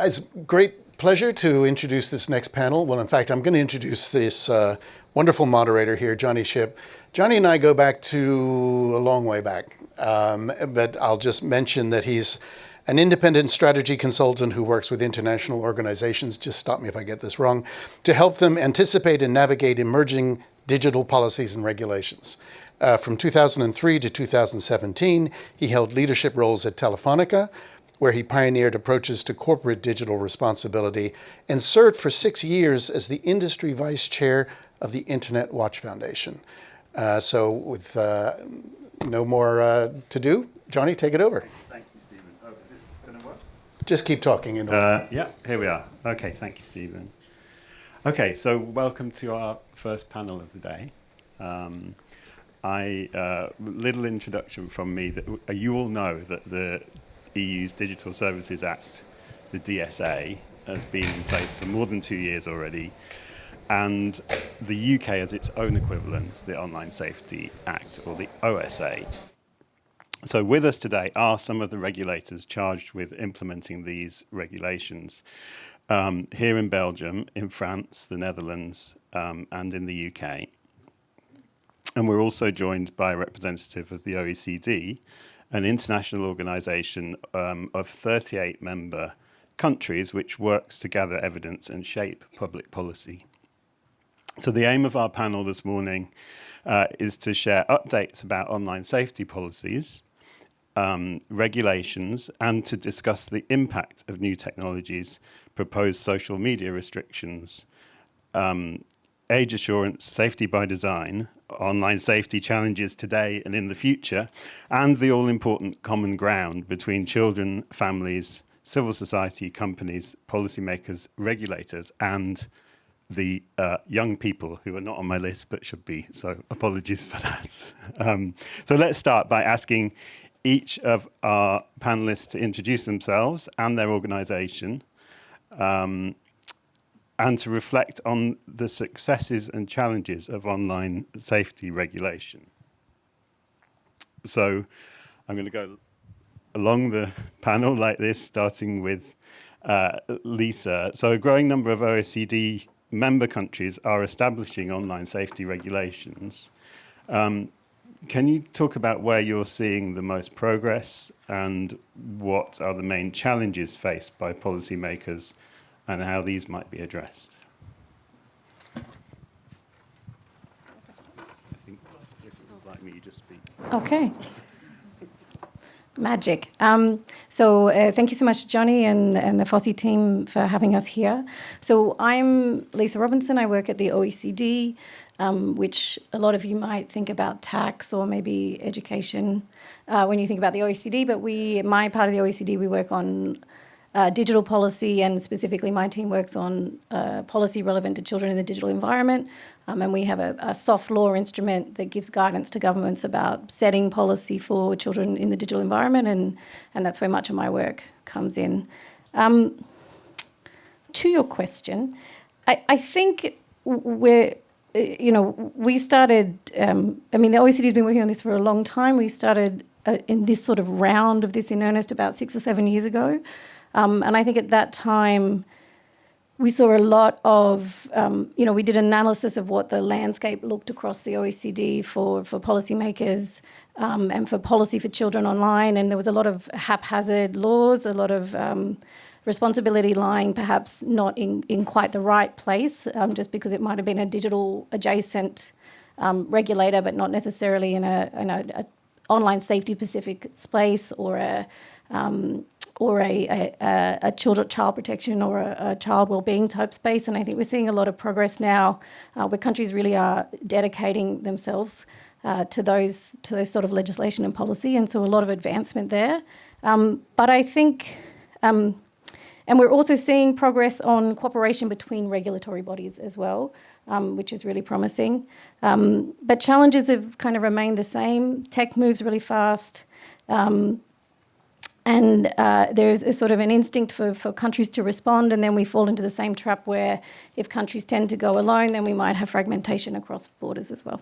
It's great pleasure to introduce this next panel. Well, in fact, I'm going to introduce this wonderful moderator here, Jonny Shipp. Jonny and I go back to a long way back, but I'll just mention that he's an independent strategy consultant who works with international organizations, just stop me if I get this wrong, to help them anticipate and navigate emerging digital policies and regulations. From 2003 to 2017, he held leadership roles at Telefonica, where he pioneered approaches to corporate digital responsibility, and served for 6 years as the industry vice chair of the Internet Watch Foundation. So with no more to do, Jonny, take it over. Thank you, Stephen. Oh, is this going to work? Just keep talking. Yeah, here we are. Okay, thank you, Stephen. Okay, so welcome to our first panel of the day. Little introduction from me. That you all know that the EU's Digital Services Act, the DSA, has been in place for more than 2 years already. And the UK has its own equivalent, the Online Safety Act, or the OSA. So with us today are some of the regulators charged with implementing these regulations here in Belgium, in France, the Netherlands, and in the UK. And we're also joined by a representative of the OECD, an international organisation of 38 member countries which works to gather evidence and shape public policy. So the aim of our panel this morning is to share updates about online safety policies, regulations, and to discuss the impact of new technologies, proposed social media restrictions, age assurance, safety by design, online safety challenges today and in the future, and the all-important common ground between children, families, civil society, companies, policymakers, regulators, and the young people who are not on my list but should be, so apologies for that. So let's start by asking each of our panelists to introduce themselves and their organisation, and to reflect on the successes and challenges of online safety regulation. So I'm going to go along the panel like this, starting with Lisa. So a growing number of OECD member countries are establishing online safety regulations. Can you talk about where you're seeing the most progress and what are the main challenges faced by policymakers and how these might be addressed? I think if it was like me, you just speak. Okay. Magic. Thank you so much, Jonny and the FOSI team for having us here. So I'm Lisa Robinson. I work at the OECD, which a lot of you might think about tax or maybe education when you think about the OECD. But my part of the OECD, we work on digital policy, and specifically my team works on policy relevant to children in the digital environment. And we have a soft law instrument that gives guidance to governments about setting policy for children in the digital environment, and that's where much of my work comes in. To your question, I think we started, the OECD has been working on this for a long time. We started in this sort of round of this in earnest about 6 or 7 years ago. And I think at that time, we saw a lot of, we did an analysis of what the landscape looked across the OECD for policymakers and for policy for children online. And there was a lot of haphazard laws, a lot of responsibility lying perhaps not in quite the right place, just because it might have been a digital adjacent regulator, but not necessarily in a online safety specific space or a child protection or a child wellbeing type space. And I think we're seeing a lot of progress now where countries really are dedicating themselves to those sort of legislation and policy. And so a lot of advancement there. But I think, and we're also seeing progress on cooperation between regulatory bodies as well, which is really promising. But challenges have kind of remained the same. Tech moves really fast. And there's a sort of an instinct for countries to respond, and then we fall into the same trap where if countries tend to go alone, then we might have fragmentation across borders as well.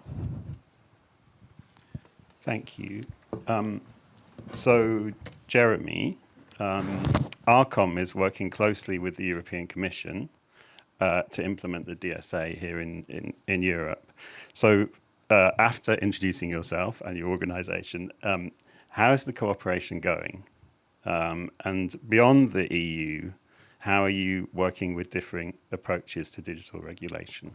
Thank you. So, Jeremy, Arcom is working closely with the European Commission to implement the DSA here in Europe. So after introducing yourself and your organisation, how is the cooperation going? And beyond the EU, how are you working with differing approaches to digital regulation?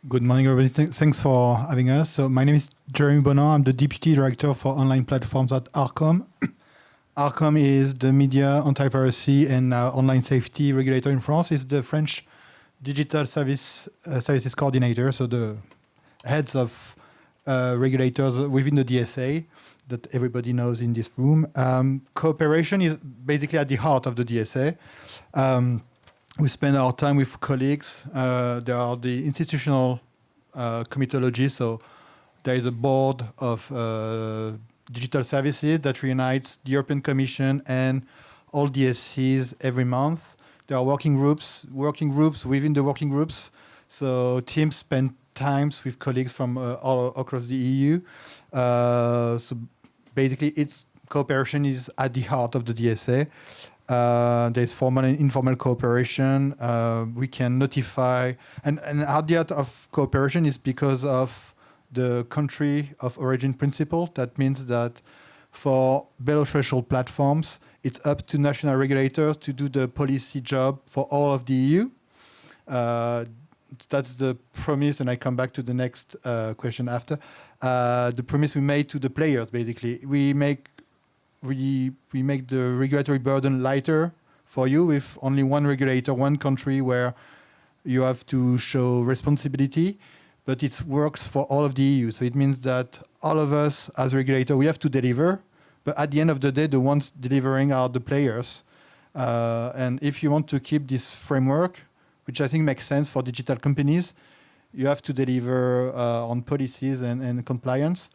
Good morning, everybody. Thanks for having us. So my name is Bonan. I'm the Deputy Director for Online Platforms at Arcom. Arcom is the media, anti-piracy and online safety regulator in France. It's the French digital services coordinator, so the heads of regulators within the DSA that everybody knows in this room. Cooperation is basically at the heart of the DSA. We spend our time with colleagues. There are the institutional comitology, so there is a board of digital services that reunites the European Commission and all DSCs every month. There are working groups within the working groups. So teams spend times with colleagues from all across the EU. So basically, its cooperation is at the heart of the DSA. There's formal and informal cooperation. We can notify, and at the heart of cooperation is because of the country of origin principle. That means that for below threshold platforms, it's up to national regulators to do the policy job for all of the EU. That's the promise, and I come back to the next question after. The promise we made to the players, basically. We make the regulatory burden lighter for you with only one regulator, one country where you have to show responsibility, but it works for all of the EU. So it means that all of us as regulator, we have to deliver, but at the end of the day, the ones delivering are the players. And if you want to keep this framework, which I think makes sense for digital companies, you have to deliver on policies and compliance.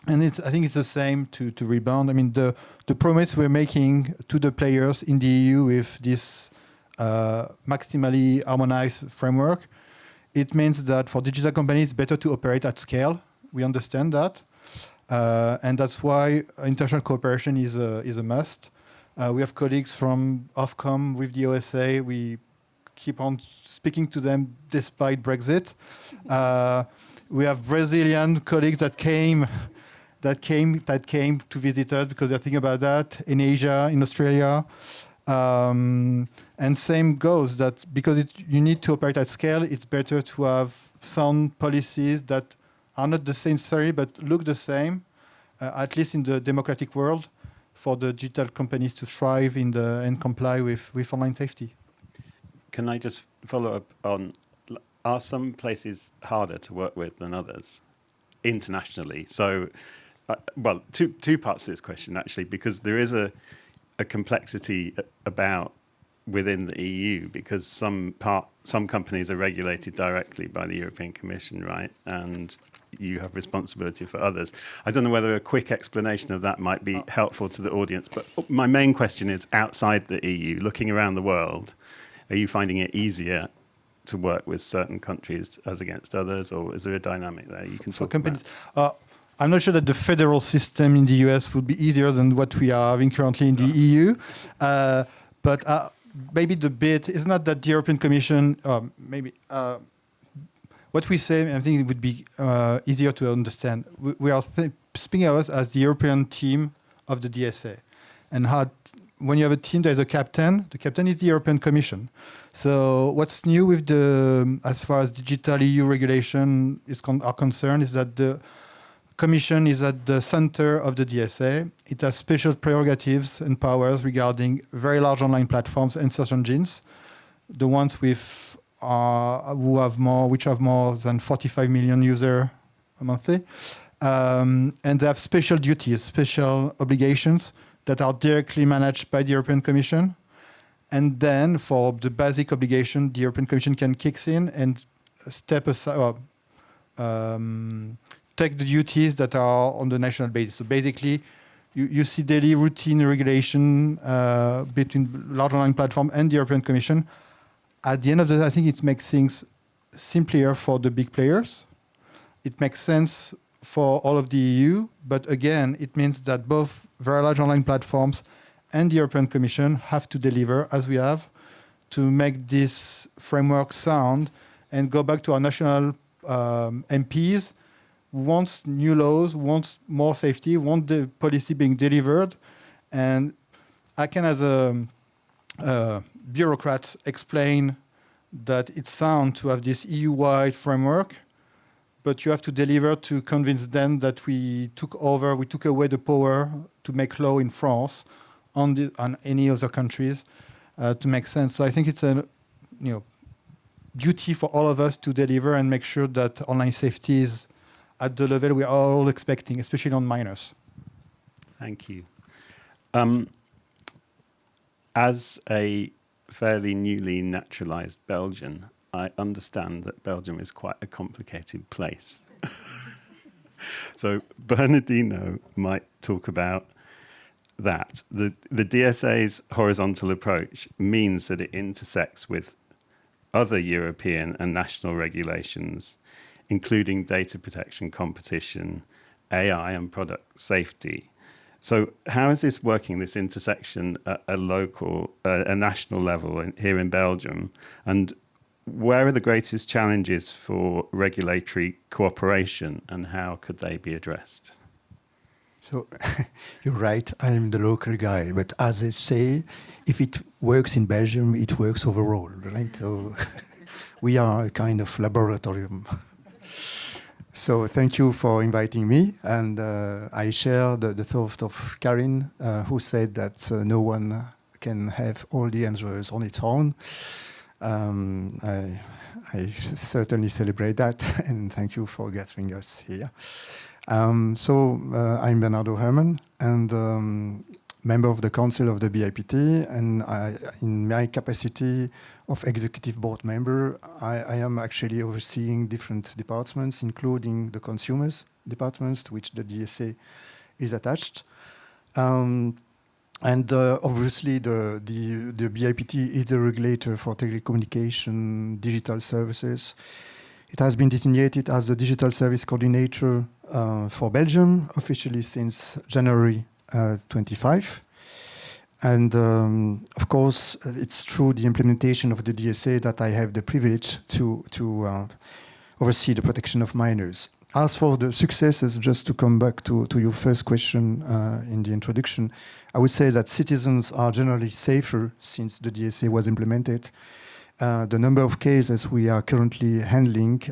And I think it's the same to rebound. I mean, the promise we're making to the players in the EU with this maximally harmonized framework, it means that for digital companies, it's better to operate at scale. We understand that. And that's why international cooperation is a must. We have colleagues from Ofcom with the OSA. We keep on speaking to them despite Brexit. We have Brazilian colleagues that came to visit us because they're thinking about that in Asia, in Australia. And same goes that because you need to operate at scale, it's better to have sound policies that are not the same necessarily, but look the same, at least in the democratic world, for the digital companies to thrive and comply with online safety. Can I just follow up on, are some places harder to work with than others internationally? So, well, two parts to this question, actually, because there is a complexity about within the EU, because some companies are regulated directly by the European Commission, right? And you have responsibility for others. I don't know whether a quick explanation of that might be helpful to the audience, but my main question is, outside the EU, looking around the world, are you finding it easier to work with certain countries as against others, or is there a dynamic there you can talk companies, about? I'm not sure that the federal system in the US would be easier than what we are having currently in the EU. But maybe the bit is not that the European Commission, what we say, I think it would be easier to understand. We are speaking of us as the European team of the DSA. And when you have a team, there's a captain. The captain is the European Commission. So what's new with as far as digital EU regulation are concerned, is that the Commission is at the center of the DSA. It has special prerogatives and powers regarding very large online platforms and search engines, the ones which have more than 45 million users monthly, and they have special duties, special obligations that are directly managed by the European Commission. And then for the basic obligation, the European Commission can kick in and step aside, take the duties that are on the national basis. So basically, you see daily routine regulation between large online platform and the European Commission. At the end of the day, I think it makes things simpler for the big players. It makes sense for all of the EU, but again, it means that both very large online platforms and the European Commission have to deliver, as we have, to make this framework sound and go back to our national MPs who wants new laws, wants more safety, want the policy being delivered. And I can, as a bureaucrat, explain that it's sound to have this EU-wide framework, but you have to deliver to convince them that we took away the power to make law in France on any other countries to make sense. So I think it's a duty for all of us to deliver and make sure that online safety is at the level we are all expecting, especially on minors. Thank you. As a fairly newly naturalized Belgian, I understand that Belgium is quite a complicated place. So Bernardino might talk about that. The DSA's horizontal approach means that it intersects with other European and national regulations, including data protection, competition, AI and product safety. So how is this working, this intersection at a national level here in Belgium? And where are the greatest challenges for regulatory cooperation and how could they be addressed? So you're right, I'm the local guy, but as I say, if it works in Belgium, it works overall, right? So we are a kind of laboratorium. So thank you for inviting me, and I share the thought of Karin, who said that no one can have all the answers on its own. I certainly celebrate that, and thank you for gathering us here. I'm Bernardo Herman, and member of the Council of the BIPT, and in my capacity of executive board member, I am actually overseeing different departments, including the consumers departments, to which the DSA is attached. Obviously, the BIPT is the regulator for telecommunication digital services. It has been designated as the digital service coordinator for Belgium, officially since January 25. And of course, it's through the implementation of the DSA that I have the privilege to oversee the protection of minors. As for the successes, just to come back to your first question in the introduction, I would say that citizens are generally safer since the DSA was implemented. The number of cases we are currently handling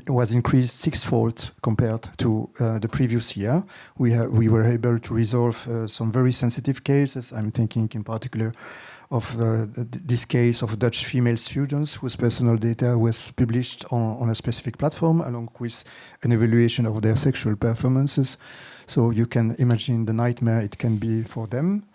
was increased sixfold compared to the previous year. We were able to resolve some very sensitive cases. I'm thinking in particular of this case of Dutch female students whose personal data was published on a specific platform along with an evaluation of their sexual performances. So you can imagine the nightmare it can be for them.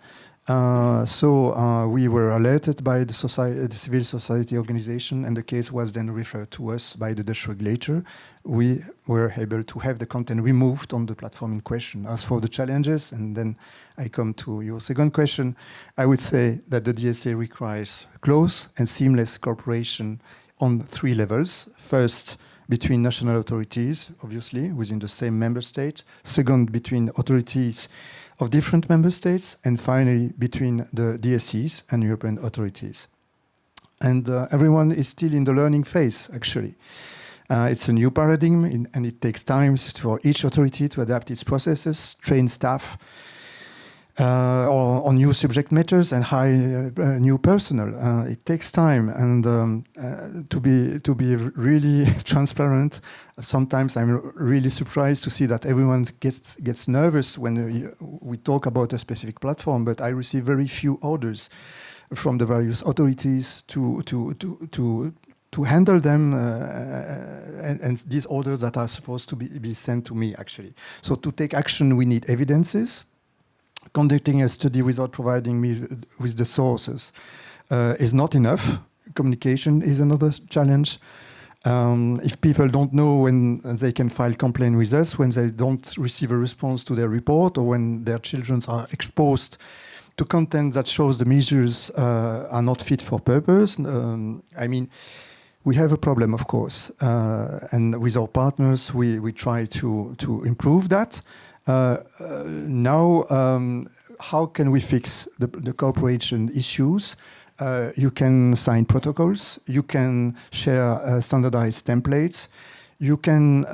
We were alerted by the civil society organization, and the case was then referred to us by the Dutch regulator. We were able to have the content removed on the platform in question. As for the challenges, and then I come to your second question, I would say that the DSA requires close and seamless cooperation on 3 levels. First, between national authorities, obviously, within the same member state. Second, between authorities of different member states, and finally between the DSCs and European authorities. And everyone is still in the learning phase, actually. It's a new paradigm, and it takes time for each authority to adapt its processes, train staff on new subject matters, and hire new personnel. It takes time, and to be really transparent, sometimes I'm really surprised to see that everyone gets nervous when we talk about a specific platform. But I receive very few orders from the various authorities to handle them, and these orders that are supposed to be sent to me, actually. So to take action, we need evidences. Conducting a study without providing me with the sources is not enough. Communication is another challenge. If people don't know when they can file complaint with us, when they don't receive a response to their report, or when their children are exposed to content that shows the measures are not fit for purpose, we have a problem, of course. And with our partners, we try to improve that. Now how can we fix the cooperation issues? You can sign protocols. You can share standardized templates. You can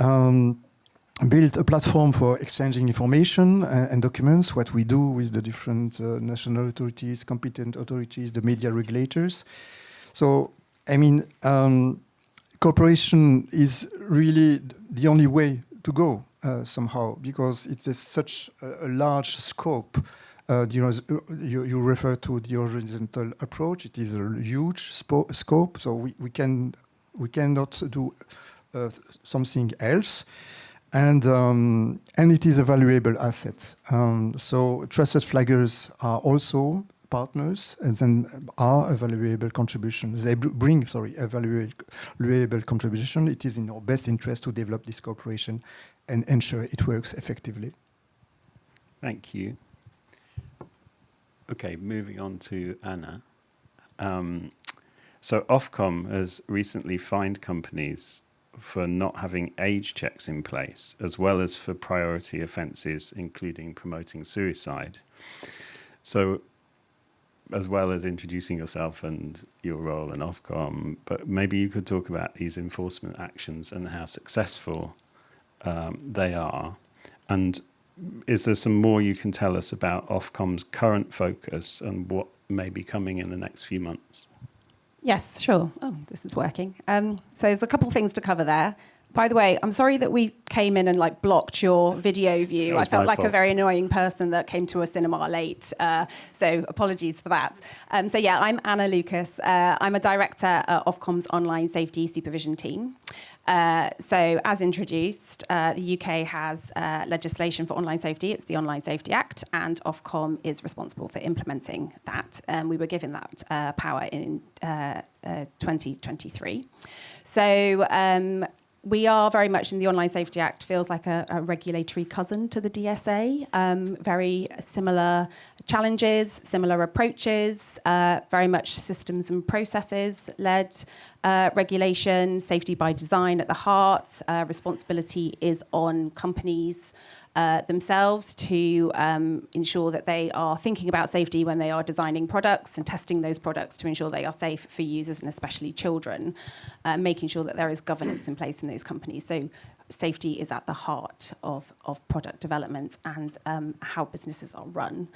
build a platform for exchanging information and documents, what we do with the different national authorities, competent authorities, the media regulators. So, I mean, cooperation is really the only way to go somehow, because it is such a large scope. You refer to the horizontal approach. It is a huge scope, so we cannot do something else. And it is a valuable asset. So trusted flaggers are also partners, and then are a valuable contribution. They bring, a valuable contribution. It is in our best interest to develop this cooperation and ensure it works effectively. Thank you. Okay, moving on to Anna. So Ofcom has recently fined companies for not having age checks in place, as well as for priority offences, including promoting suicide. So, as well as introducing yourself and your role in Ofcom, but maybe you could talk about these enforcement actions and how successful they are. And is there some more you can tell us about Ofcom's current focus and what may be coming in the next few months? Yes, sure. Oh, this is working. So there's a couple of things to cover there. By the way, I'm sorry that we came in and blocked your video view. I felt like a very annoying person that came to a cinema late. So apologies for that. So yeah, I'm Anna Lucas. I'm a director at Ofcom's online safety supervision team. So as introduced, the UK has legislation for online safety. It's the Online Safety Act, and Ofcom is responsible for implementing that. We were given that power in 2023. So we are very much in the Online Safety Act, feels like a regulatory cousin to the DSA. Very similar challenges, similar approaches, very much systems and processes led regulation, safety by design at the heart. Responsibility is on companies themselves to ensure that they are thinking about safety when they are designing products and testing those products to ensure they are safe for users and especially children, making sure that there is governance in place in those companies. So safety is at the heart of product development and how businesses are run.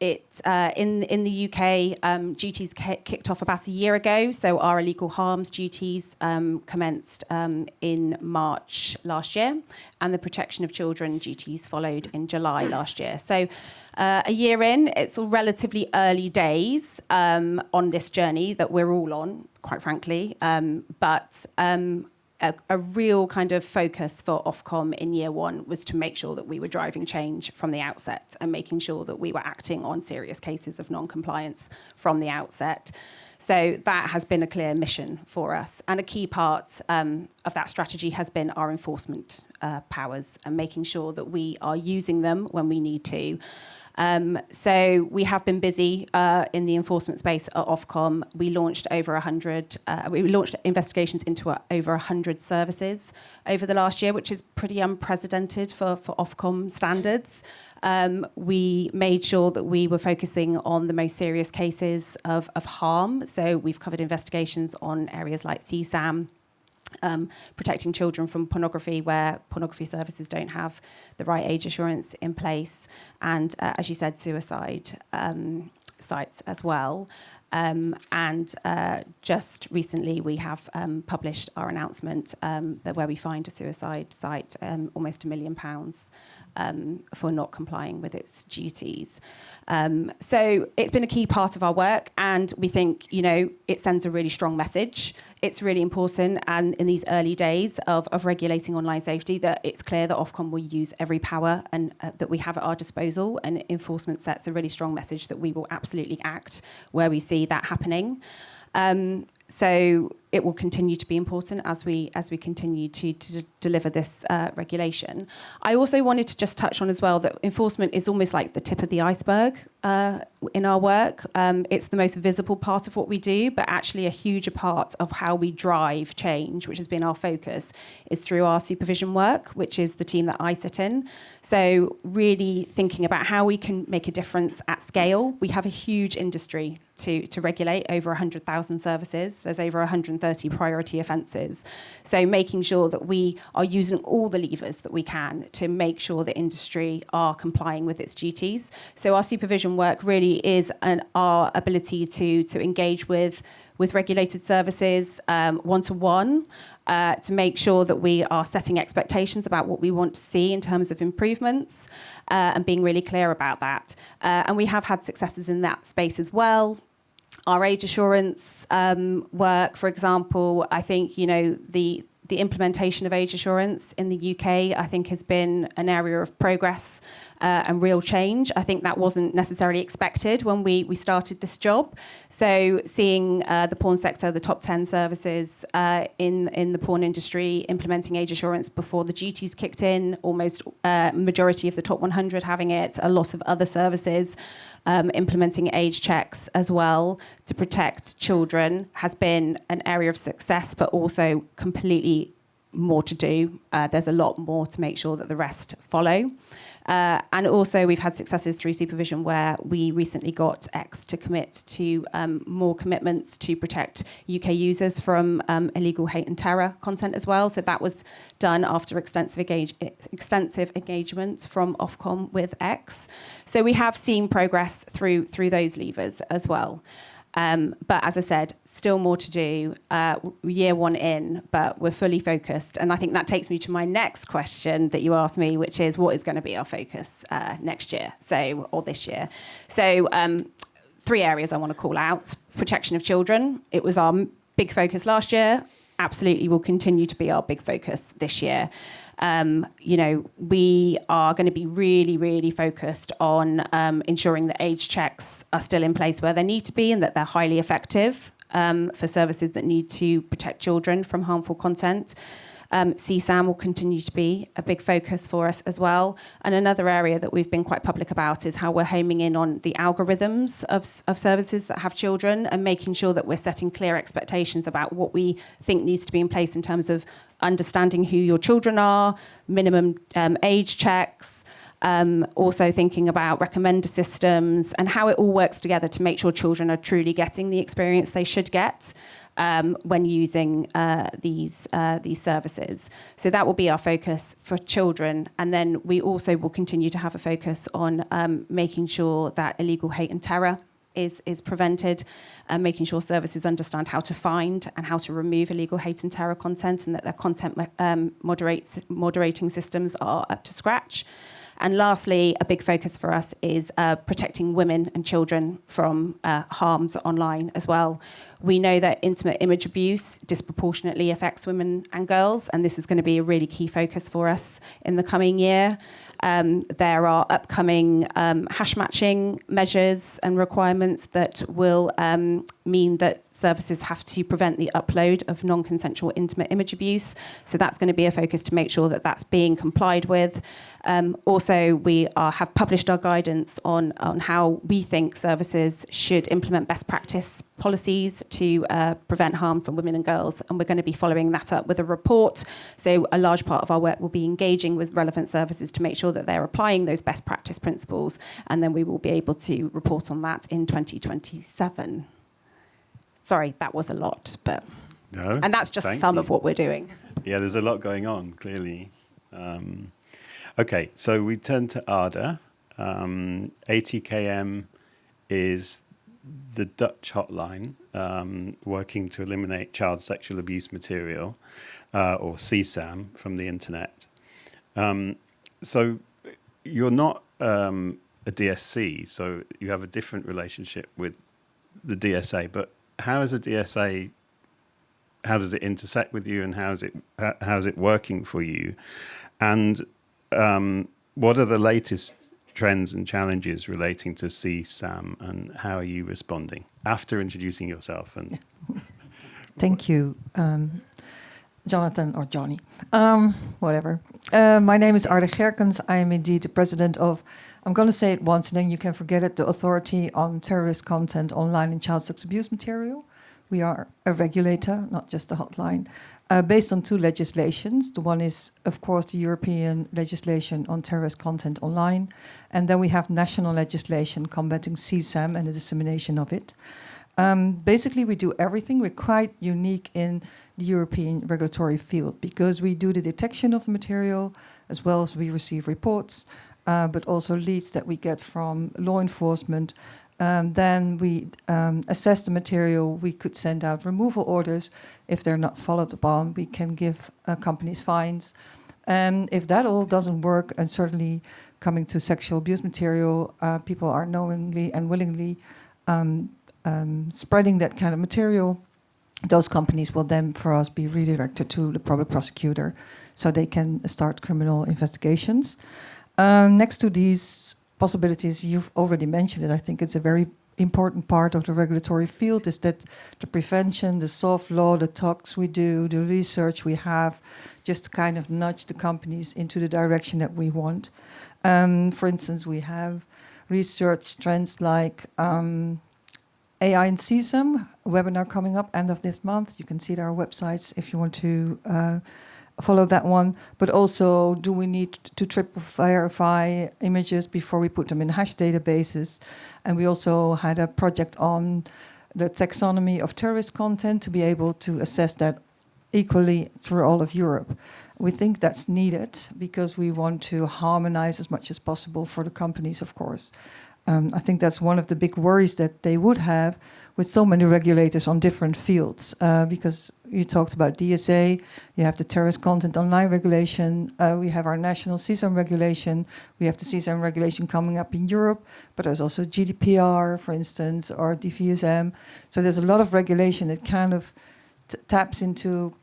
In the UK, duties kicked off about a year ago. So our illegal harms duties commenced in March last year, and the protection of children duties followed in July last year. So a year in, it's relatively early days on this journey that we're all on, quite frankly. But a real kind of focus for Ofcom in year one was to make sure that we were driving change from the outset and making sure that we were acting on serious cases of non-compliance from the outset. So that has been a clear mission for us. And a key part of that strategy has been our enforcement powers and making sure that we are using them when we need to. So we have been busy in the enforcement space at Ofcom. We launched over 100. We launched investigations into over 100 services over the last year, which is pretty unprecedented for Ofcom standards. We made sure that we were focusing on the most serious cases of harm. So we've covered investigations on areas like CSAM, protecting children from pornography, where pornography services don't have the right age assurance in place, and as you said, suicide sites as well. And just recently we have published our announcement that where we find a suicide site almost £1 million for not complying with its duties. So it's been a key part of our work, and we think, it sends a really strong message. It's really important, and in these early days of regulating online safety, that it's clear that Ofcom will use every power and that we have at our disposal, and enforcement sets a really strong message that we will absolutely act where we see that happening. So it will continue to be important as we continue to deliver this regulation. I also wanted to just touch on as well that enforcement is almost like the tip of the iceberg in our work. It's the most visible part of what we do, but actually a huge part of how we drive change, which has been our focus, is through our supervision work, which is the team that I sit in. So really thinking about how we can make a difference at scale. We have a huge industry to regulate, over 100,000 services. There's over 130 priority offences. So making sure that we are using all the levers that we can to make sure the industry are complying with its duties. So our supervision work really is our ability to engage with regulated services one-to-one to make sure that we are setting expectations about what we want to see in terms of improvements and being really clear about that. And we have had successes in that space as well. Our age assurance work, for example, I think, you know, the implementation of age assurance in the UK, I think, has been an area of progress and real change. I think that wasn't necessarily expected when we started this job. So seeing the porn sector, the top 10 services in the porn industry implementing age assurance before the duties kicked in, almost majority of the top 100 having it, a lot of other services implementing age checks as well to protect children has been an area of success, but also completely more to do. There's a lot more to make sure that the rest follow. And also we've had successes through supervision where we recently got X to commit to more commitments to protect UK users from illegal hate and terror content as well. So that was done after extensive engagement from Ofcom with X. So we have seen progress through those levers as well. But as I said, still more to do, year one in, but we're fully focused. And I think that takes me to my next question that you asked me, which is what is going to be our focus next year, or this year. So 3 areas I want to call out. Protection of children. It was our big focus last year. Absolutely will continue to be our big focus this year. You know, we are going to be really, really focused on ensuring that age checks are still in place where they need to be and that they're highly effective for services that need to protect children from harmful content. CSAM will continue to be a big focus for us as well. And another area that we've been quite public about is how we're homing in on the algorithms of services that have children and making sure that we're setting clear expectations about what we think needs to be in place in terms of understanding who your children are, minimum age checks, also thinking about recommender systems and how it all works together to make sure children are truly getting the experience they should get when using these services. So that will be our focus for children. And then we also will continue to have a focus on making sure that illegal hate and terror is prevented, making sure services understand how to find and how to remove illegal hate and terror content and that their content moderating systems are up to scratch. And lastly, a big focus for us is protecting women and children from harms online as well. We know that intimate image abuse disproportionately affects women and girls, and this is going to be a really key focus for us in the coming year. There are upcoming hash matching measures and requirements that will mean that services have to prevent the upload of non-consensual intimate image abuse. So that's going to be a focus to make sure that that's being complied with. Also, we have published our guidance on how we think services should implement best practice policies to prevent harm from women and girls, and we're going to be following that up with a report. So a large part of our work will be engaging with relevant services to make sure that they're applying those best practice principles, and then we will be able to report on that in 2027. Sorry, that was a lot, but no, and that's just some of what we're doing. Yeah, there's a lot going on, clearly. Okay, so we turn to Arda. ATKM is the Dutch hotline working to eliminate child sexual abuse material, or CSAM, from the internet. So you're not a DSC, so you have a different relationship with the DSA, but how is a DSA, how does it intersect with you, and how's it working for you? And what are the latest trends and challenges relating to CSAM, and how are you responding? After introducing yourself and Thank you, Jonathan or Johnny, whatever. My name is Arda Gerkens. I am indeed the president of, I'm going to say it once and then you can forget it, the Authority on Terrorist Content Online and Child Sex Abuse Material. We are a regulator, not just a hotline, based on two legislations. The one is, of course, the European legislation on terrorist content online, and then we have national legislation combating CSAM and the dissemination of it. Basically, we do everything. We're quite unique in the European regulatory field because we do the detection of the material as well as we receive reports, but also leads that we get from law enforcement. Then we assess the material. We could send out removal orders. If they're not followed upon, we can give companies fines. And if that all doesn't work, and certainly coming to sexual abuse material, people are knowingly and willingly spreading that kind of material, those companies will then, for us, be redirected to the public prosecutor so they can start criminal investigations. Next to these possibilities, you've already mentioned it, I think it's a very important part of the regulatory field, is that the prevention, the soft law, the talks we do, the research we have, just to kind of nudge the companies into the direction that we want. For instance, we have research trends like AI and CSAM, a webinar coming up end of this month. You can see it on our websites if you want to follow that one. But also, do we need to triple verify images before we put them in hash databases? And we also had a project on the taxonomy of terrorist content to be able to assess that equally through all of Europe. We think that's needed because we want to harmonize as much as possible for the companies, of course. I think that's one of the big worries that they would have with so many regulators on different fields. Because you talked about DSA, you have the terrorist content online regulation, we have our national CSAM regulation, we have the CSAM regulation coming up in Europe, but there's also GDPR, for instance, or DVSM. So there's a lot of regulation that kind of taps into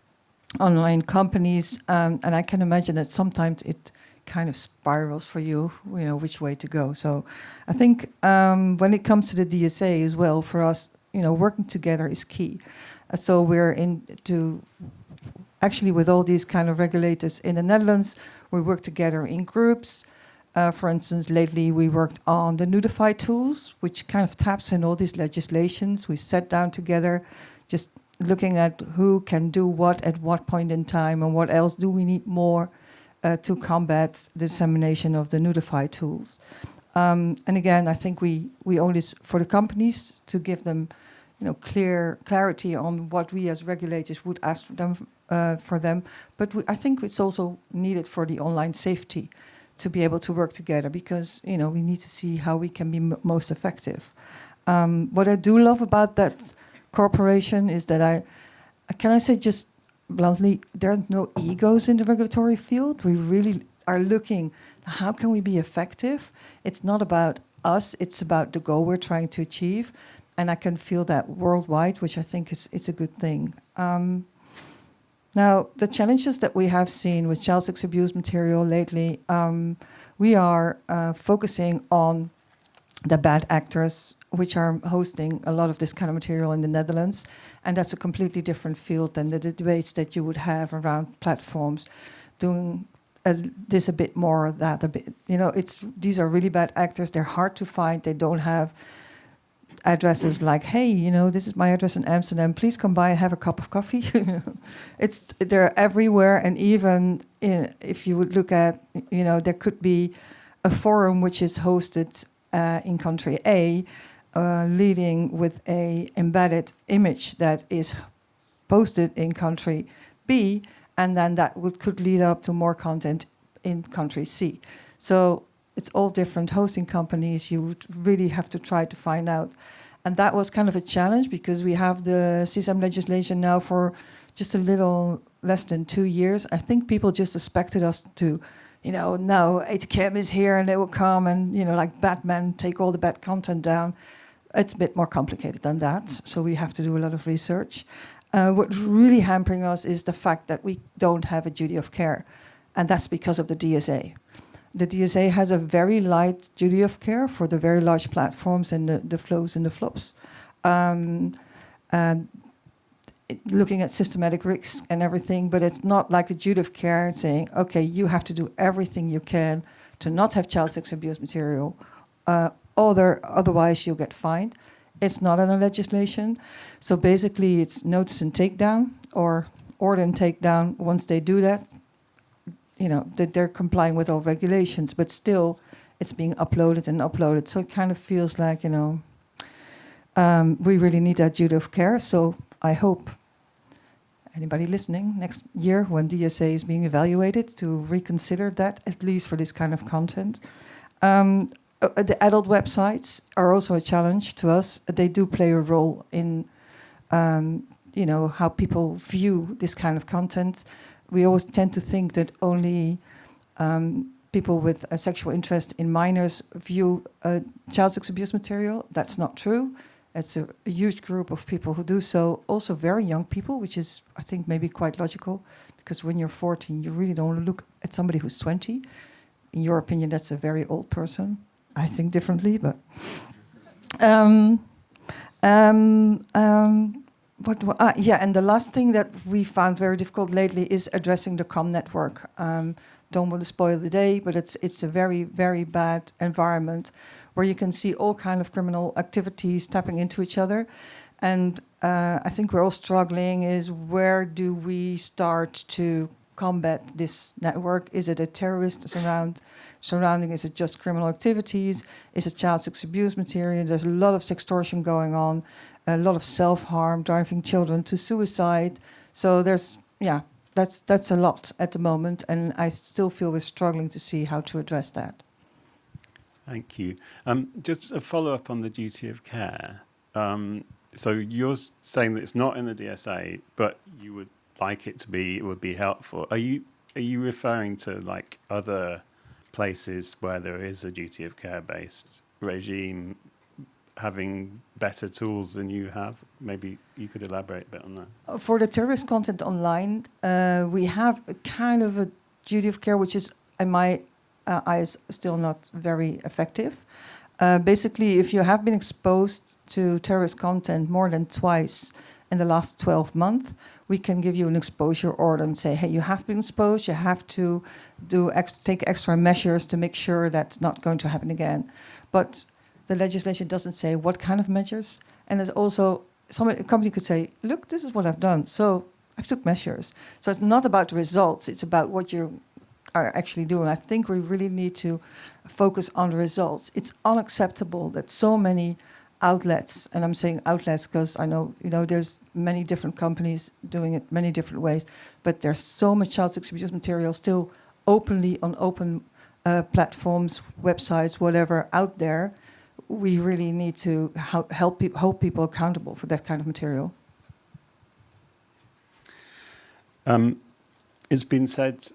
online companies, and I can imagine that sometimes it kind of spirals for you, you know, which way to go. So I think when it comes to the DSA as well, for us, you know, working together is key. So we're into, actually with all these kind of regulators in the Netherlands, we work together in groups. For instance, lately we worked on the notify tools, which kind of taps in all these legislations. We sat down together, just looking at who can do what at what point in time and what else do we need more to combat dissemination of the notify tools. And again, I think we owe this for the companies to give them, you know, clarity on what we as regulators would ask for them. But I think it's also needed for the online safety to be able to work together because, you know, we need to see how we can be most effective. What I do love about that corporation is that can I say just bluntly, there are no egos in the regulatory field. We really are looking, how can we be effective? It's not about us, it's about the goal we're trying to achieve. And I can feel that worldwide, which I think is a good thing. Now, the challenges that we have seen with child sex abuse material lately, we are focusing on the bad actors which are hosting a lot of this kind of material in the Netherlands. And that's a completely different field than the debates that you would have around platforms, doing this a bit more, that a bit. You know, these are really bad actors. They're hard to find. They don't have addresses like, hey, you know, this is my address in Amsterdam. Please come by and have a cup of coffee. They're everywhere. And even if you would look at, you know, there could be a forum which is hosted in country A, leading with a embedded image that is posted in country B, and then that could lead up to more content in country C. So it's all different hosting companies. You would really have to try to find out. And that was kind of a challenge because we have the CSAM legislation now for just a little less than 2 years. I think people just expected us to, you know, now ATKM is here and they will come and, you know, like Batman, take all the bad content down. It's a bit more complicated than that, so we have to do a lot of research. What's really hampering us is the fact that we don't have a duty of care, and that's because of the DSA. The DSA has a very light duty of care for the very large platforms and the flows and the flops. And looking at systematic risks and everything, but it's not like a duty of care and saying, okay, you have to do everything you can to not have child sex abuse material, otherwise you'll get fined. It's not in the legislation. So basically it's notice and takedown or order and takedown. Once they do that, that they're complying with all regulations, but still it's being uploaded and uploaded. So it kind of feels like, we really need that duty of care. So I hope anybody listening next year when DSA is being evaluated to reconsider that, at least for this kind of content. The adult websites are also a challenge to us. They do play a role in, how people view this kind of content. We always tend to think that only people with a sexual interest in minors view child sex abuse material. That's not true. It's a huge group of people who do so. Also very young people, which is, I think, maybe quite logical, because when you're 14, you really don't want to look at somebody who's 20. In your opinion, that's a very old person. I think differently, but... and the last thing that we found very difficult lately is addressing the COM network. Don't want to spoil the day, but it's a very, very bad environment where you can see all kind of criminal activities tapping into each other. And I think we're all struggling is where do we start to combat this network? Is it a terrorist surrounding? Is it just criminal activities? Is it child sex abuse material? There's a lot of sextortion going on, a lot of self-harm, driving children to suicide. So that's a lot at the moment, and I still feel we're struggling to see how to address that. Thank you. Just a follow-up on the duty of care. So you're saying that it's not in the DSA, but you would like it to be. It would be helpful. Are you referring to like other places where there is a duty of care-based regime having better tools than you have? Maybe you could elaborate a bit on that. For the terrorist content online, we have a kind of a duty of care, which is, in my eyes, still not very effective. Basically, if you have been exposed to terrorist content more than twice in the last 12 months, we can give you an exposure order and say, hey, you have been exposed, you have to take extra measures to make sure that's not going to happen again. But the legislation doesn't say what kind of measures. And there's also, a company could say, look, this is what I've done, so I've took measures. So it's not about the results, it's about what you are actually doing. I think we really need to focus on the results. It's unacceptable that so many outlets, and I'm saying outlets because I know, there's many different companies doing it many different ways, but there's so much child sex abuse material still openly on open platforms, websites, whatever, out there. We really need to hold people accountable for that kind of material. It's been said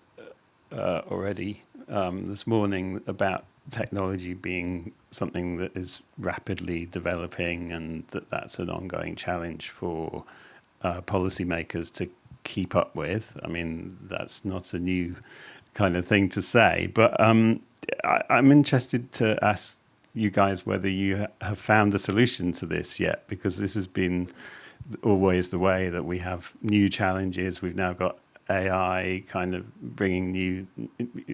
already this morning about technology being something that is rapidly developing, and that's an ongoing challenge for policymakers to keep up with. I mean, that's not a new kind of thing to say, but I'm interested to ask you guys whether you have found a solution to this yet, because this has been always the way that we have new challenges. We've now got AI kind of bringing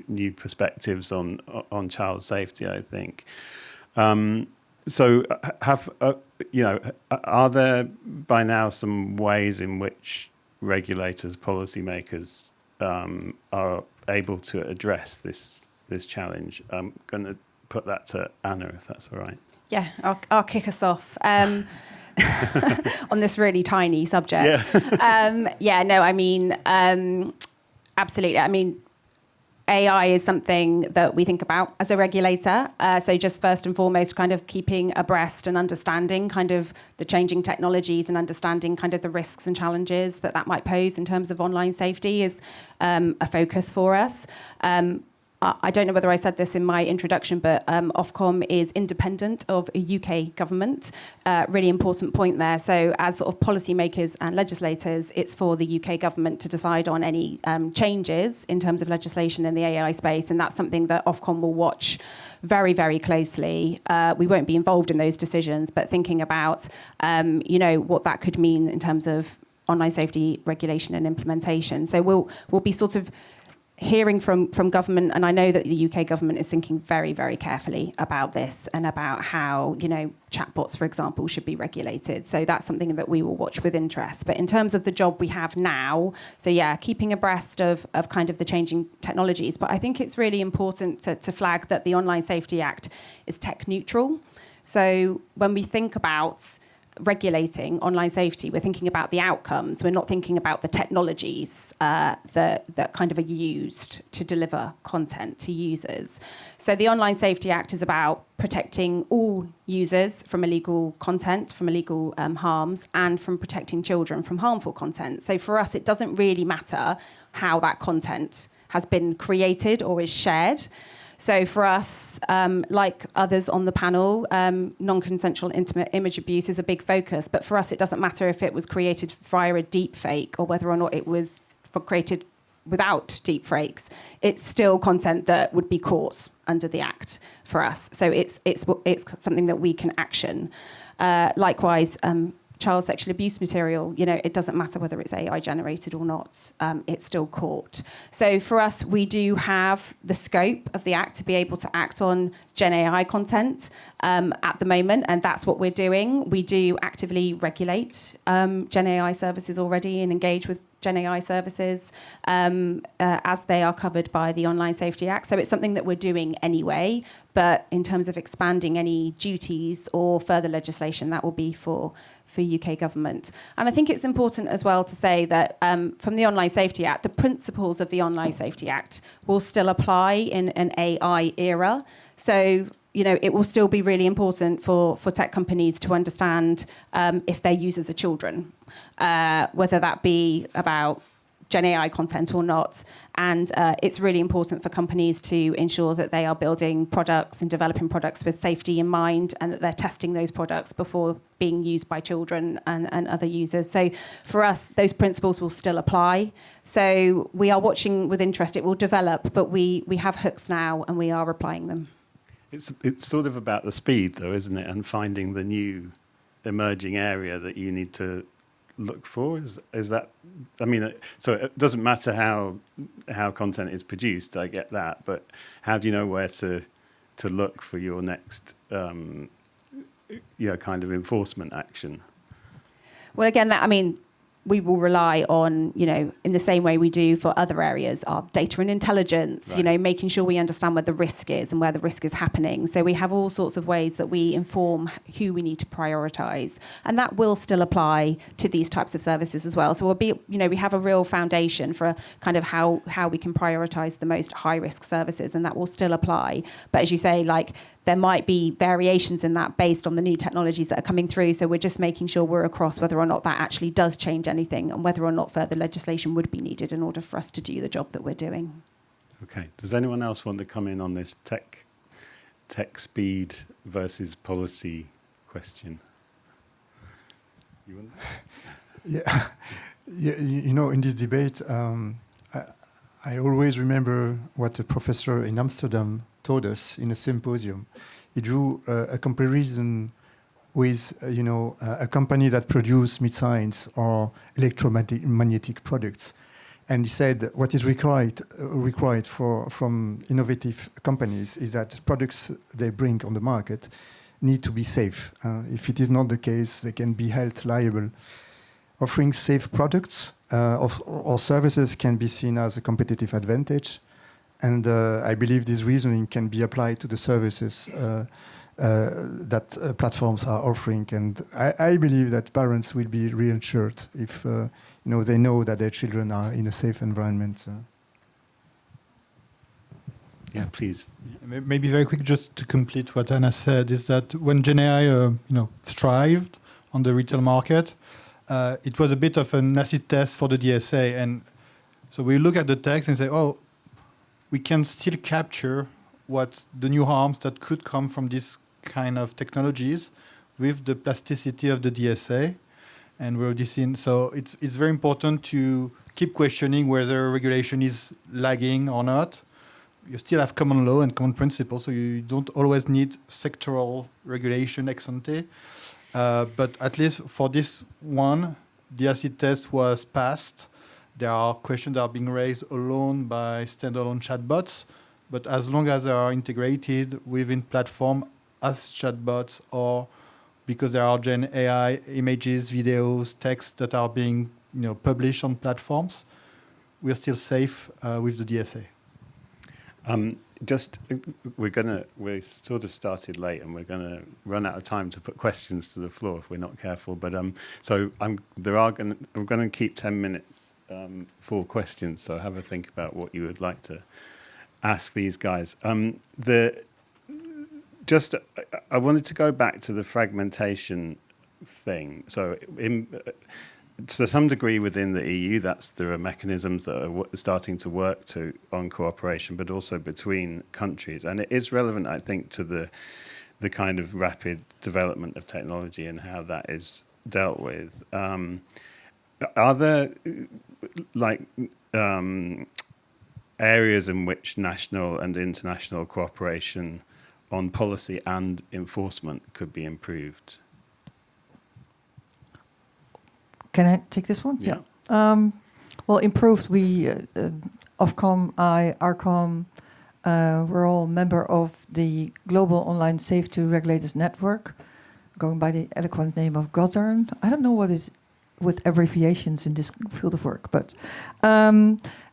new perspectives on child safety, I think. So are there by now some ways in which regulators, policymakers are able to address this challenge? I'm going to put that to Anna, if that's all right. Yeah, I'll kick us off. On this really tiny subject. Absolutely. I mean, AI is something that we think about as a regulator. So just first and foremost, kind of keeping abreast and understanding kind of the changing technologies and understanding kind of the risks and challenges that might pose in terms of online safety is a focus for us. I don't know whether I said this in my introduction, but Ofcom is independent of a UK government. Really important point there. So as sort of policymakers and legislators, it's for the UK government to decide on any changes in terms of legislation in the AI space. And that's something that Ofcom will watch very, very closely. We won't be involved in those decisions, but thinking about, what that could mean in terms of online safety regulation and implementation. So we'll be sort of hearing from government, and I know that the UK government is thinking very, very carefully about this and about how, chatbots, for example, should be regulated. So that's something that we will watch with interest. But in terms of the job we have now, so yeah, keeping abreast of kind of the changing technologies. But I think it's really important to flag that the Online Safety Act is tech neutral. So when we think about regulating online safety, we're thinking about the outcomes. We're not thinking about the technologies that kind of are used to deliver content to users. So the Online Safety Act is about protecting all users from illegal content, from illegal harms, and from protecting children from harmful content. So for us, it doesn't really matter how that content has been created or is shared. So for us, like others on the panel, non-consensual intimate image abuse is a big focus. But for us, it doesn't matter if it was created via a deep fake or whether or not it was created without deep fakes. It's still content that would be caught under the Act for us. So it's something that we can action. Likewise, child sexual abuse material, it doesn't matter whether it's AI generated or not, it's still caught. So for us, we do have the scope of the Act to be able to act on Gen AI content at the moment, and that's what we're doing. We do actively regulate Gen AI services already and engage with Gen AI services as they are covered by the Online Safety Act. So it's something that we're doing anyway, but in terms of expanding any duties or further legislation, that will be for UK government. And I think it's important as well to say that from the Online Safety Act, the principles of the Online Safety Act will still apply in an AI era. So, it will still be really important for tech companies to understand if their users are children, whether that be about Gen AI content or not. And it's really important for companies to ensure that they are building products and developing products with safety in mind, and that they're testing those products before being used by children and other users. So for us, those principles will still apply. So we are watching with interest. It will develop, but we have hooks now and we are applying them. It's sort of about the speed, though, isn't it? And finding the new emerging area that you need to look for. Is that? I mean, so it doesn't matter how content is produced. I get that, but how do you know where to look for your next kind of enforcement action? Well, again, we will rely on, in the same way we do for other areas, our data and intelligence, right. Making sure we understand where the risk is and where the risk is happening. So we have all sorts of ways that we inform who we need to prioritise. And that will still apply to these types of services as well. So we'll be, we have a real foundation for kind of how we can prioritise the most high-risk services, and that will still apply. But as you say, there might be variations in that based on the new technologies that are coming through. So we're just making sure we're across whether or not that actually does change anything and whether or not further legislation would be needed in order for us to do the job that we're doing. Okay. Does anyone else want to come in on this tech speed versus policy question? You want? Yeah. In this debate, I always remember what a professor in Amsterdam told us in a symposium. He drew a comparison with, a company that produces missiles or electromagnetic products. And he said what is required from innovative companies is that products they bring on the market need to be safe. If it is not the case, they can be held liable. Offering safe products or services can be seen as a competitive advantage. And I believe this reasoning can be applied to the services that platforms are offering. And I believe that parents will be reassured if they know that their children are in a safe environment. Yeah, please. Maybe very quick, just to complete what Anna said, is that when Gen AI, thrived on the retail market, it was a bit of an acid test for the DSA. And so we look at the text and say, we can still capture what the new harms that could come from this kind of technologies with the plasticity of the DSA. And we're already seen. So it's very important to keep questioning whether regulation is lagging or not. You still have common law and common principles, so you don't always need sectoral regulation ex ante. But at least for this one, the acid test was passed. There are questions that are being raised alone by standalone chatbots, but as long as they are integrated within platform as chatbots or because there are Gen AI images, videos, text that are being published on platforms, we're still safe with the DSA. We sort of started late, and we're gonna run out of time to put questions to the floor if we're not careful. But I'm gonna keep 10 minutes for questions. So have a think about what you would like to ask these guys. I wanted to go back to the fragmentation thing. So to some degree within the EU, there are mechanisms that are starting to work on cooperation, but also between countries. And it is relevant, I think, to the kind of rapid development of technology and how that is dealt with. Are there areas in which national and international cooperation on policy and enforcement could be improved? Can I take this one? Yeah. Well, improved. Ofcom, Arcom, we're all member of the Global Online Safety Regulators Network, going by the eloquent name of GOZERN. I don't know what is with abbreviations in this field of work, but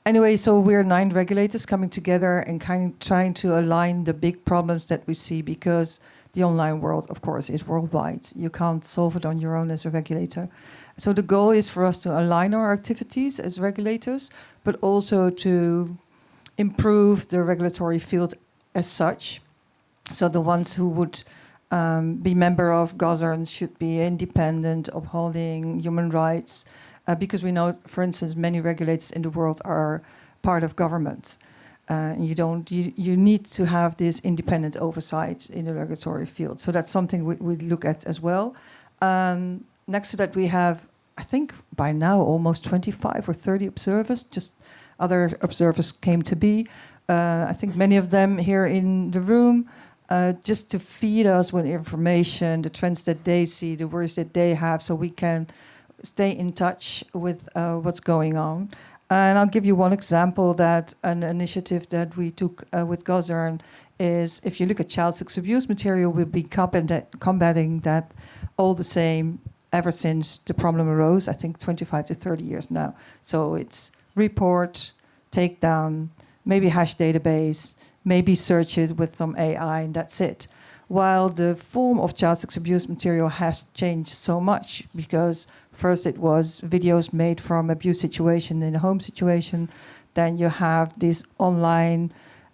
anyway, so we're 9 regulators coming together and kind of trying to align the big problems that we see, because the online world, of course, is worldwide. You can't solve it on your own as a regulator. So the goal is for us to align our activities as regulators, but also to improve the regulatory field as such. So the ones who would be member of GOZERN should be independent, upholding human rights, because we know, for instance, many regulators in the world are part of government. You need to have this independent oversight in the regulatory field. So that's something we look at as well. Next to that, we have, I think by now, almost 25 or 30 observers. Just other observers came to be. I think many of them here in the room, just to feed us with information, the trends that they see, the worries that they have, so we can stay in touch with what's going on. And I'll give you one example, that an initiative that we took with GOZERN is, if you look at child sex abuse material, we'll be combating that all the same ever since the problem arose, I think 25 to 30 years now. So it's report, take down, maybe hash database, maybe search it with some AI, and that's it. While the form of child sex abuse material has changed so much, because first it was videos made from abuse situation in a home situation, then you have these online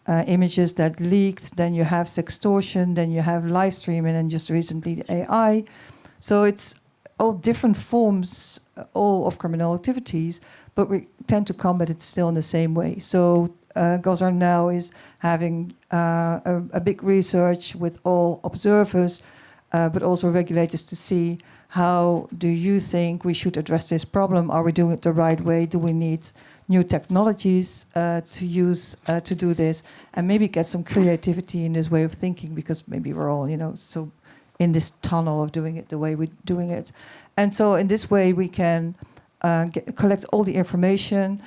images that leaked, then you have sextortion, then you have live streaming, and just recently the AI. So it's all different forms, all of criminal activities, but we tend to combat it still in the same way. So GOZERN now is having a big research with all observers, but also regulators, to see how do you think we should address this problem? Are we doing it the right way? Do we need new technologies to use to do this? And maybe get some creativity in this way of thinking, because maybe we're all, so in this tunnel of doing it the way we're doing it. And so in this way we can collect all the information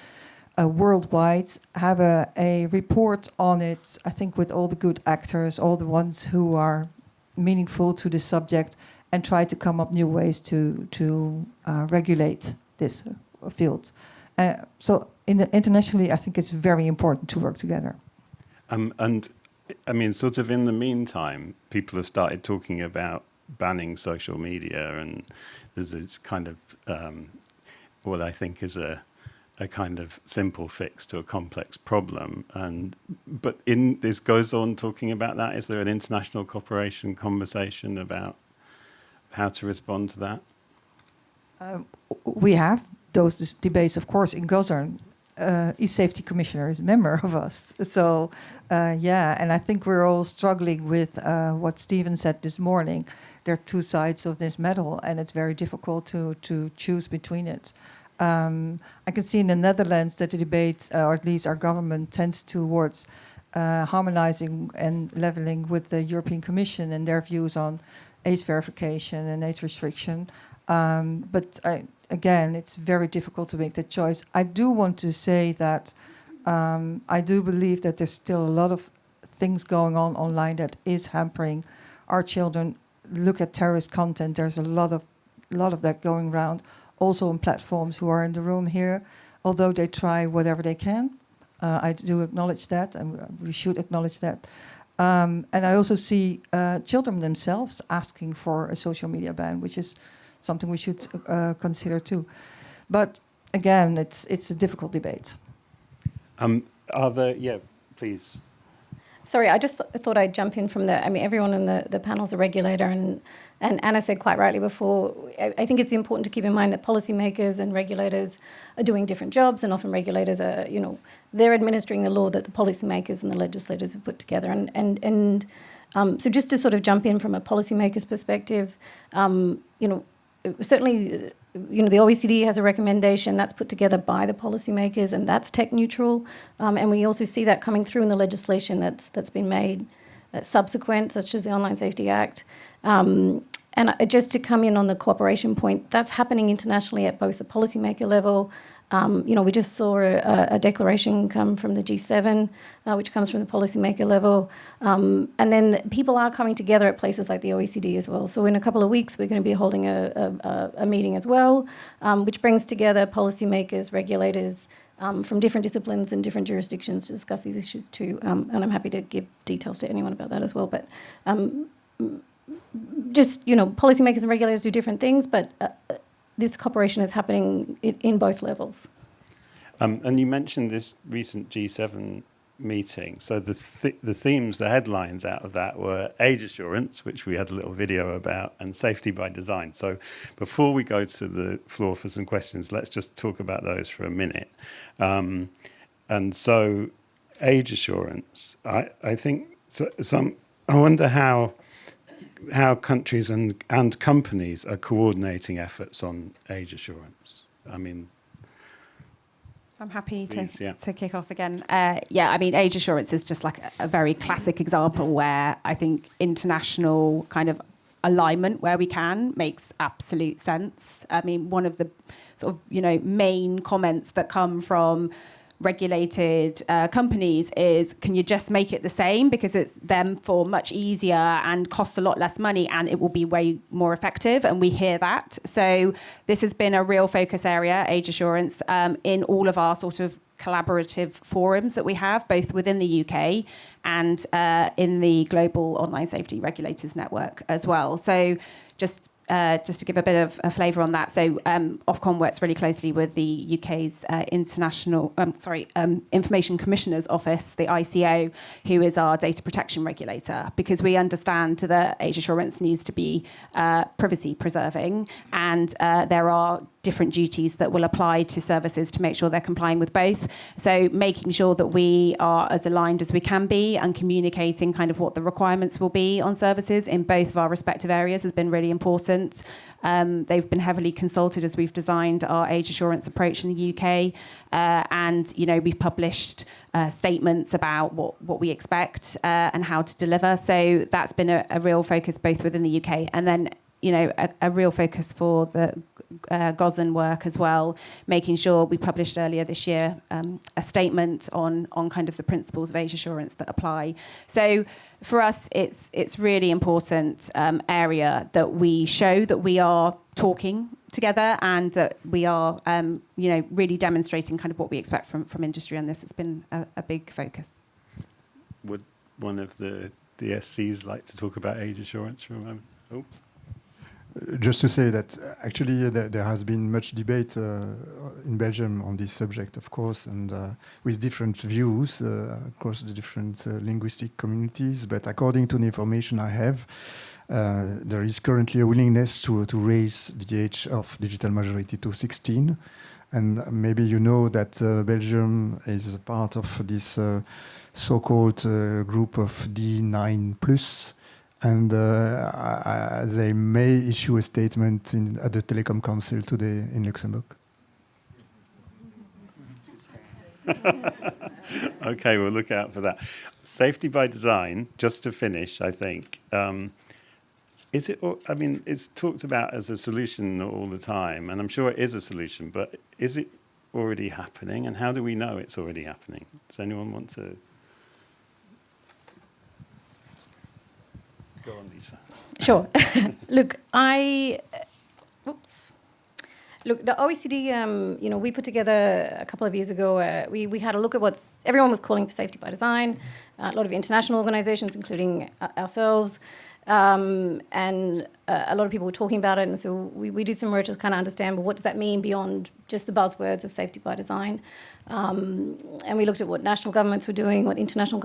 worldwide, have a report on it, I think with all the good actors, all the ones who are meaningful to the subject, and try to come up new ways to regulate this field. So internationally, I think it's very important to work together. And I mean, sort of in the meantime, people have started talking about banning social media, and there's this kind of what I think is a kind of simple fix to a complex problem. But this goes on talking about that. Is there an international cooperation conversation about how to respond to that? We have those debates, of course, in GOZERN. E-Safety Commissioner is a member of us. So, and I think we're all struggling with what Stephen said this morning. There are two sides of this medal, and it's very difficult to choose between it. I can see in the Netherlands that the debate, or at least our government, tends towards harmonizing and leveling with the European Commission and their views on age verification and age restriction. But again, it's very difficult to make that choice. I do want to say that I do believe that there's still a lot of things going on online that is hampering our children. Look at terrorist content. There's a lot of that going around, also on platforms who are in the room here, although they try whatever they can. I do acknowledge that, and we should acknowledge that. And I also see children themselves asking for a social media ban, which is something we should consider too. But again, it's a difficult debate. Please. Sorry, I just thought I'd jump in from the. I mean, everyone in the panel's a regulator, and Anna said quite rightly before. I think it's important to keep in mind that policymakers and regulators are doing different jobs, and often regulators are, they're administering the law that the policymakers and the legislators have put together, so just to sort of jump in from a policymaker's perspective, certainly. The OECD has a recommendation that's put together by the policymakers, and that's tech neutral. And we also see that coming through in the legislation that's been made subsequent, such as the Online Safety Act. And just to come in on the cooperation point, that's happening internationally at both the policymaker level. We just saw a declaration come from the G7, which comes from the policymaker level. And then people are coming together at places like the OECD as well. So in a couple of weeks, we're going to be holding a meeting as well, which brings together policymakers, regulators from different disciplines and different jurisdictions to discuss these issues too. And I'm happy to give details to anyone about that as well. But policymakers and regulators do different things, but this cooperation is happening in both levels. And you mentioned this recent G7 meeting. So the themes, the headlines out of that were age assurance, which we had a little video about, and safety by design. So before we go to the floor for some questions, let's just talk about those for a minute. And so age assurance, I think I wonder how countries and companies are coordinating efforts on age assurance. I mean, I'm happy please, to kick off again. Age assurance is just like a very classic example where I think international kind of alignment where we can makes absolute sense. I mean, one of the sort of, main comments that come from regulated companies is, can you just make it the same, because it's them for much easier and costs a lot less money and it will be way more effective, and we hear that. So this has been a real focus area, age assurance, in all of our sort of collaborative forums that we have, both within the UK and in the Global Online Safety Regulators Network as well. So just to give a bit of a flavour on that, so Ofcom works really closely with the UK's Information Commissioner's Office, the ICO, who is our data protection regulator, because we understand that age assurance needs to be privacy preserving, and there are different duties that will apply to services to make sure they're complying with both. So making sure that we are as aligned as we can be and communicating kind of what the requirements will be on services in both of our respective areas has been really important. They've been heavily consulted as we've designed our age assurance approach in the UK. And we've published statements about what we expect and how to deliver. So that's been a real focus both within the UK and then a real focus for the GOSN work as well, making sure we published earlier this year a statement on kind of the principles of age assurance that apply. So for us, it's really important area that we show that we are talking together and that we are really demonstrating kind of what we expect from industry on this. It's been a big focus. Would one of the DSCs like to talk about age assurance for a moment? Oh. Just to say that actually there has been much debate in Belgium on this subject, of course, and with different views across the different linguistic communities. But according to the information I have, there is currently a willingness to raise the age of digital majority to 16. And maybe you know that Belgium is a part of this so-called group of D9+. And they may issue a statement at the Telecom Council today in Luxembourg. Okay, we'll look out for that. Safety by design, just to finish, I think. Is it? I mean, it's talked about as a solution all the time, and I'm sure it is a solution. But is it already happening? And how do we know it's already happening? Does anyone want to go on, Lisa? Sure. Look, Look, the OECD, we put together a couple of years ago, we had a look at everyone was calling for safety by design, a lot of international organizations, including ourselves, and a lot of people were talking about it. And so we did some work to kind of understand, well, what does that mean beyond just the buzzwords of safety by design? And we looked at what national governments were doing, what international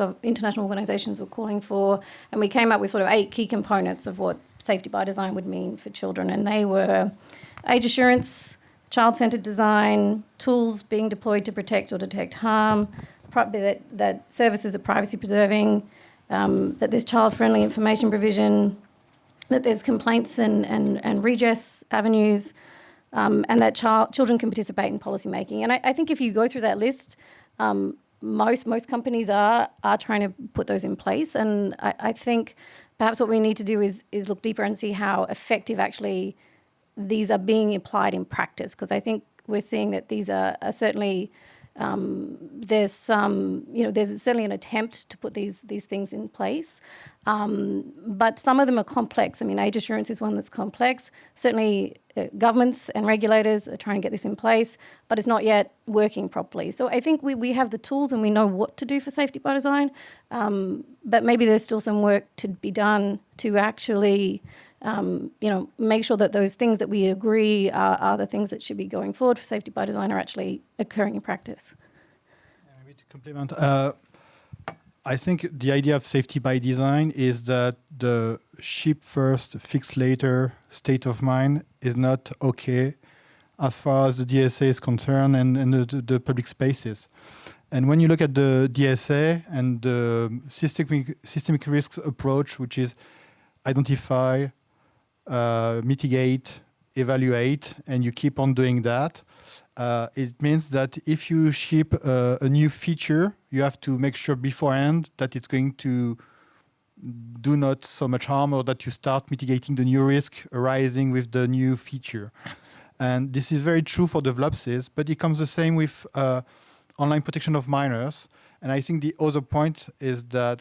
organizations were calling for, and we came up with sort of 8 key components of what safety by design would mean for children. And they were age assurance, child-centered design, tools being deployed to protect or detect harm, that services are privacy-preserving, that there's child-friendly information provision, that there's complaints and redress avenues, and that children can participate in policy making. And I think if you go through that list, most companies are trying to put those in place. And I think perhaps what we need to do is look deeper and see how effective actually these are being applied in practice, because I think we're seeing that these are certainly there's certainly an attempt to put these things in place, but some of them are complex. I mean, age assurance is one that's complex. Certainly, governments and regulators are trying to get this in place, but it's not yet working properly. So I think we have the tools and we know what to do for safety by design, but maybe there's still some work to be done to actually make sure that those things that we agree are the things that should be going forward for safety by design are actually occurring in practice. Maybe to complement, I think the idea of safety by design is that the ship first, fix later state of mind is not okay as far as the DSA is concerned and the public spaces. And when you look at the DSA and the systemic risks approach, which is identify, mitigate, evaluate, and you keep on doing that, it means that if you ship a new feature, you have to make sure beforehand that it's going to do not so much harm, or that you start mitigating the new risk arising with the new feature. And this is very true for developers, but it comes the same with online protection of minors. And I think the other point is that,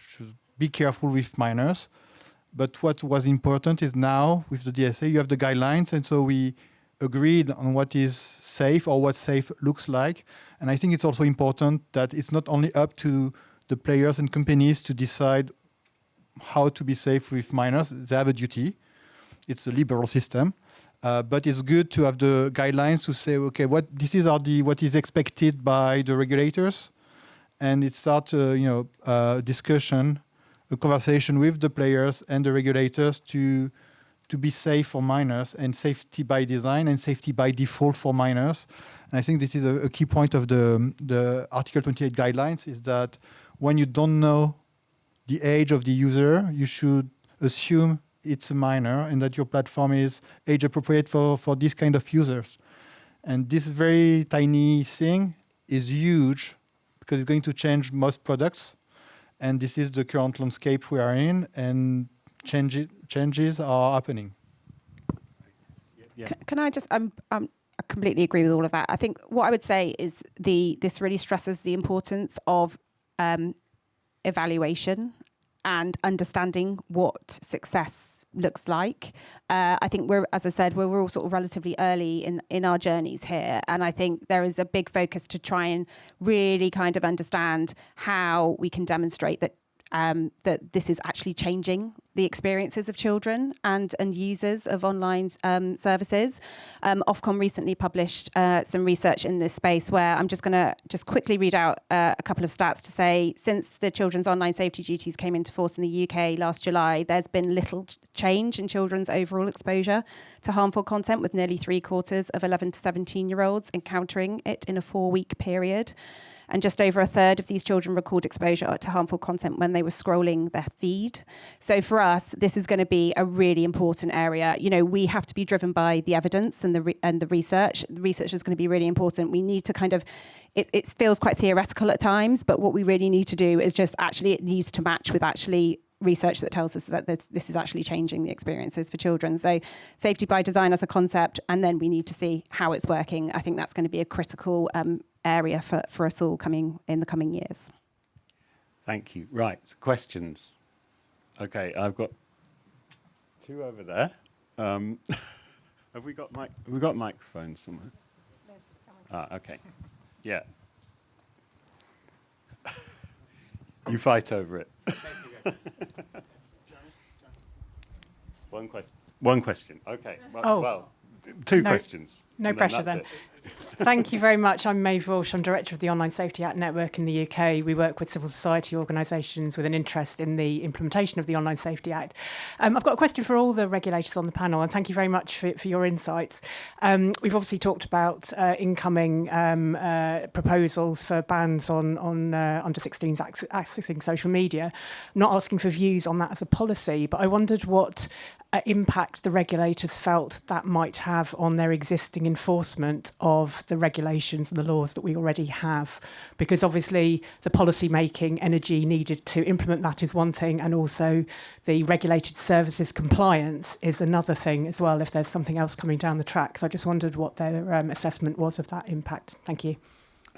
should be careful with minors. But what was important is now with the DSA, you have the guidelines. And so we agreed on what is safe or what safe looks like. And I think it's also important that it's not only up to the players and companies to decide how to be safe with minors. They have a duty. It's a liberal system. But it's good to have the guidelines to say, okay, what is expected by the regulators. And it starts discussion, a conversation with the players and the regulators to be safe for minors, and safety by design and safety by default for minors. And I think this is a key point of the Article 28 guidelines, is that when you don't know the age of the user, you should assume it's a minor and that your platform is age appropriate for this kind of users. And this very tiny thing is huge because it's going to change most products. And this is the current landscape we are in, and changes are happening. Yeah. Can I just, I completely agree with all of that. I think what I would say is this really stresses the importance of evaluation and understanding what success looks like. I think as I said, we're all sort of relatively early in our journeys here. And I think there is a big focus to try and really kind of understand how we can demonstrate that that this is actually changing the experiences of children and users of online services. Ofcom recently published some research in this space where I'm just going to quickly read out a couple of stats to say, since the children's online safety duties came into force in the UK last July, there's been little change in children's overall exposure to harmful content, with nearly 3/4 of 11 to 17-year-olds encountering it in a 4-week period. And just over a third of these children record exposure to harmful content when they were scrolling their feed. So for us, this is going to be a really important area. You know, we have to be driven by the evidence and the research. The research is going to be really important. We need to kind of, it feels quite theoretical at times, but what we really need to do is just actually, it needs to match with actually research that tells us that this is actually changing the experiences for children. So safety by design as a concept, and then we need to see how it's working. I think that's going to be a critical area for us all in the coming years. Thank you. Right, questions. Okay, I've got two over there. Have we got microphones somewhere? Okay. Yeah. You fight over it. One question. Okay. Well, two questions. No pressure then. Thank you very much. I'm Maeve Walsh. I'm Director of the Online Safety Act Network in the UK. We work with civil society organisations with an interest in the implementation of the Online Safety Act. I've got a question for all the regulators on the panel, and thank you very much for your insights. We've obviously talked about incoming proposals for bans on under 16s accessing social media. I'm not asking for views on that as a policy, but I wondered what impact the regulators felt that might have on their existing enforcement of the regulations and the laws that we already have. Because obviously the policy making energy needed to implement that is one thing, and also the regulated services compliance is another thing as well, if there's something else coming down the track. So I just wondered what their assessment was of that impact. Thank you.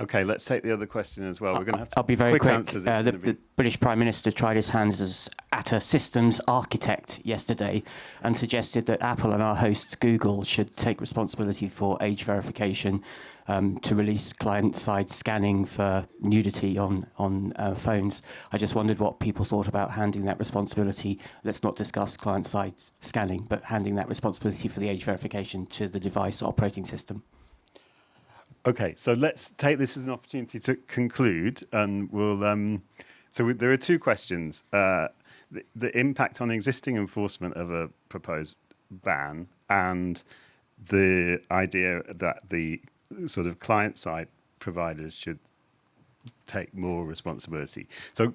Okay, let's take the other question as well. We're going to have to I'll be very quick. Answers. The British Prime Minister tried his hands at a systems architect yesterday and suggested that Apple and our host Google should take responsibility for age verification to release client-side scanning for nudity on phones. I just wondered what people thought about handing that responsibility. Let's not discuss client-side scanning, but handing that responsibility for the age verification to the device operating system. Okay, so let's take this as an opportunity to conclude, and we'll. There are two questions: the impact on existing enforcement of a proposed ban, and the idea that the sort of client-side providers should take more responsibility. So,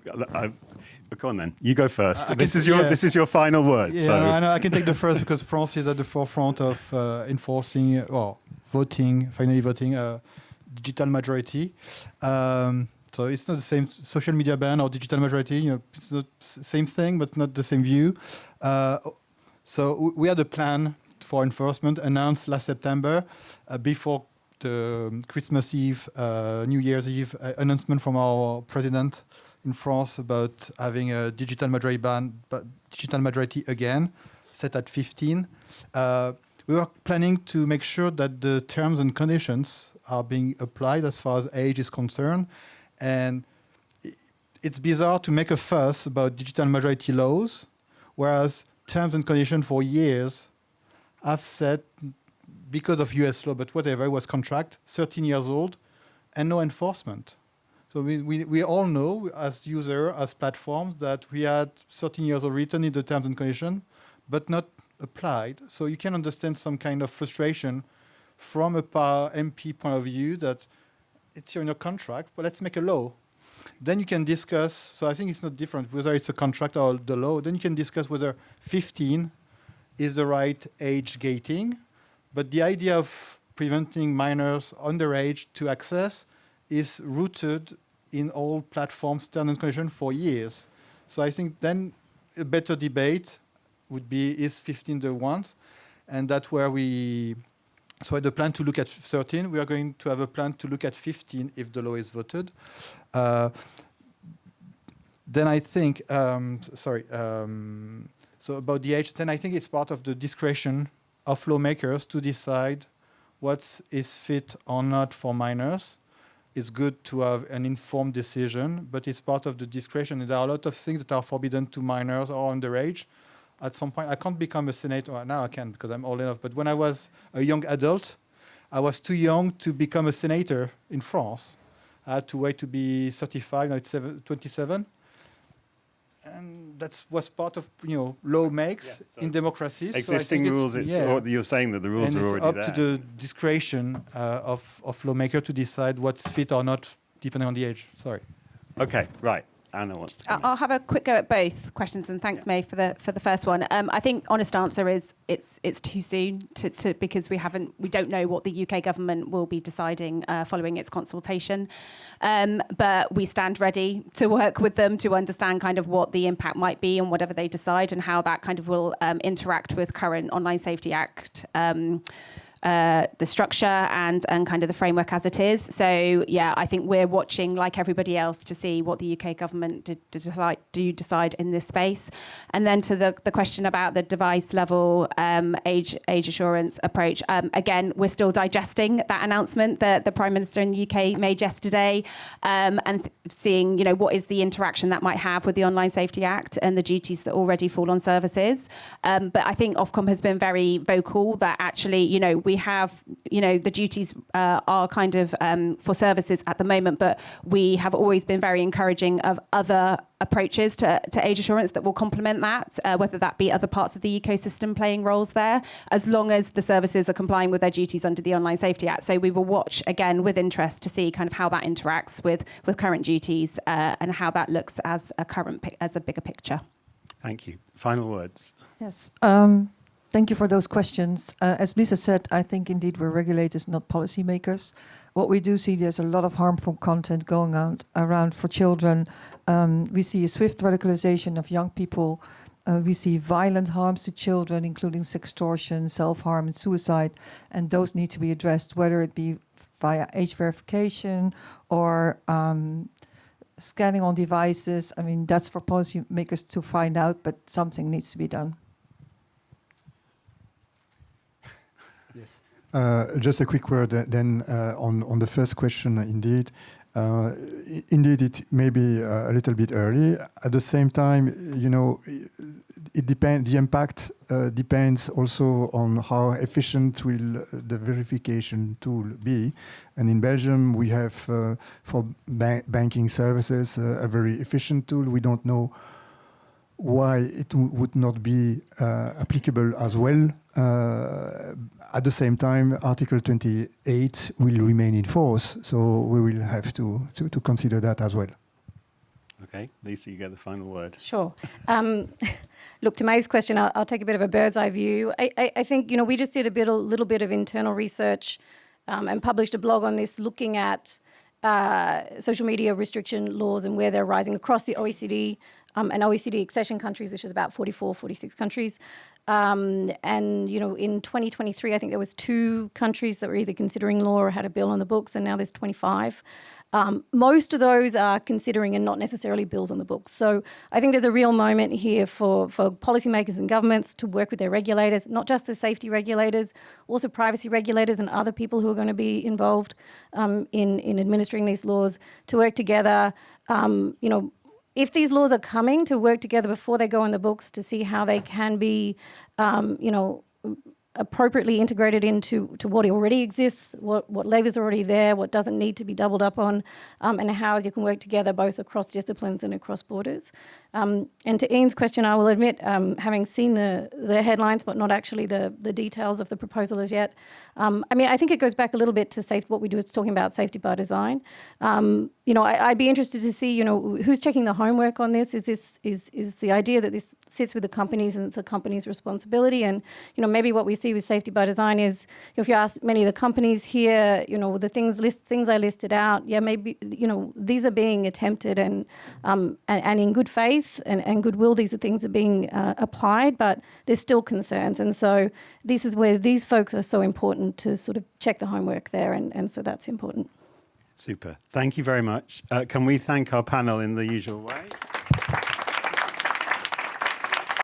go on then. You go first. This is your final word. Yeah, so. no, I know. I can take the first because France is at the forefront of enforcing finally voting digital majority. So it's not the same social media ban or digital majority. It's not same thing, but not the same view. So we had a plan for enforcement announced last September before the Christmas Eve, New Year's Eve announcement from our president in France about having a digital majority ban, but digital majority again, set at 15. We were planning to make sure that the terms and conditions are being applied as far as age is concerned. And it's bizarre to make a fuss about digital majority laws, whereas terms and conditions for years have said, because of US law, but whatever, it was contract, 13 years old, and no enforcement. So we all know, as user, as platforms, that we had 13 years old written in the terms and conditions, but not applied. So you can understand some kind of frustration from a MP point of view that it's in a contract, but let's make a law. Then you can discuss, so I think it's not different whether it's a contract or the law, then you can discuss whether 15 is the right age gating. But the idea of preventing minors underage to access is rooted in all platforms' terms and conditions for years. So I think then a better debate would be, is 15 the ones? And that's where so I had a plan to look at 13. We are going to have a plan to look at 15 if the law is voted. Then I think, so about the age, then I think it's part of the discretion of lawmakers to decide what is fit or not for minors. It's good to have an informed decision, but it's part of the discretion. There are a lot of things that are forbidden to minors or underage. At some point, I can't become a senator. Now I can because I'm old enough. But when I was a young adult, I was too young to become a senator in France. I had to wait to be 35, now it's 27. And that was part of law makes in democracies. Existing rules. Or you're saying that the rules are already there. And it's up to the discretion of lawmaker to decide what's fit or not, depending on the age. Sorry. Okay, right. Anna wants to come in. I'll have a quick go at both questions, and thanks, May, for the first one. I think honest answer is it's too soon to because we don't know what the UK government will be deciding following its consultation. But we stand ready to work with them to understand kind of what the impact might be on whatever they decide and how that kind of will interact with current Online Safety Act. The structure and kind of the framework as it is. So yeah, I think we're watching like everybody else to see what the UK government decide in this space. And then to the question about the device level age assurance approach. Again, we're still digesting that announcement that the Prime Minister in the UK made yesterday, and seeing what is the interaction that might have with the Online Safety Act and the duties that already fall on services. But I think Ofcom has been very vocal that actually we have the duties are kind of for services at the moment, but we have always been very encouraging of other approaches to age assurance that will complement that, whether that be other parts of the ecosystem playing roles there, as long as the services are complying with their duties under the Online Safety Act. So we will watch again with interest to see kind of how that interacts with current duties and how that looks as a bigger picture. Thank you. Final words. Yes. Thank you for those questions. As Lisa said, I think indeed we're regulators, not policymakers. What we do see, there's a lot of harmful content going on around for children. We see a swift radicalization of young people. We see violent harms to children, including sextortion, self-harm, and suicide. And those need to be addressed, whether it be via age verification or scanning on devices. I mean, that's for policymakers to find out, but something needs to be done. Yes. Just a quick word then on the first question. Indeed, it may be a little bit early. At the same time, it depends. The impact depends also on how efficient will the verification tool be. And in Belgium, we have for banking services a very efficient tool. We don't know why it would not be applicable as well. At the same time, Article 28 will remain in force, so we will have to consider that as well. Okay, Lisa, you get the final word. Sure. Look, to May's question, I'll take a bit of a bird's eye view. I think, we just did a little bit of internal research and published a blog on this looking at social media restriction laws and where they're rising across the OECD and OECD accession countries, which is about 44, 46 countries. And, in 2023, I think there was 2 countries that were either considering law or had a bill on the books, and now there's 25. Most of those are considering and not necessarily bills on the books. So I think there's a real moment here for policymakers and governments to work with their regulators, not just the safety regulators, also privacy regulators and other people who are going to be involved in administering these laws, to work together. If these laws are coming, to work together before they go on the books to see how they can be, appropriately integrated into what already exists, what levers are already there, what doesn't need to be doubled up on, and how you can work together both across disciplines and across borders. And to Ian's question, I will admit, having seen the headlines, but not actually the details of the proposal as yet, I think it goes back a little bit to what we do is talking about safety by design. I'd be interested to see, who's checking the homework on this. Is the idea that this sits with the companies and it's a company's responsibility? And, maybe what we see with safety by design is, if you ask many of the companies here, the things I listed out, maybe, these are being attempted and in good faith and goodwill, these are things that are being applied, but there's still concerns. And so this is where these folks are so important to sort of check the homework there. And so that's important. Super. Thank you very much. Can we thank our panel in the usual way?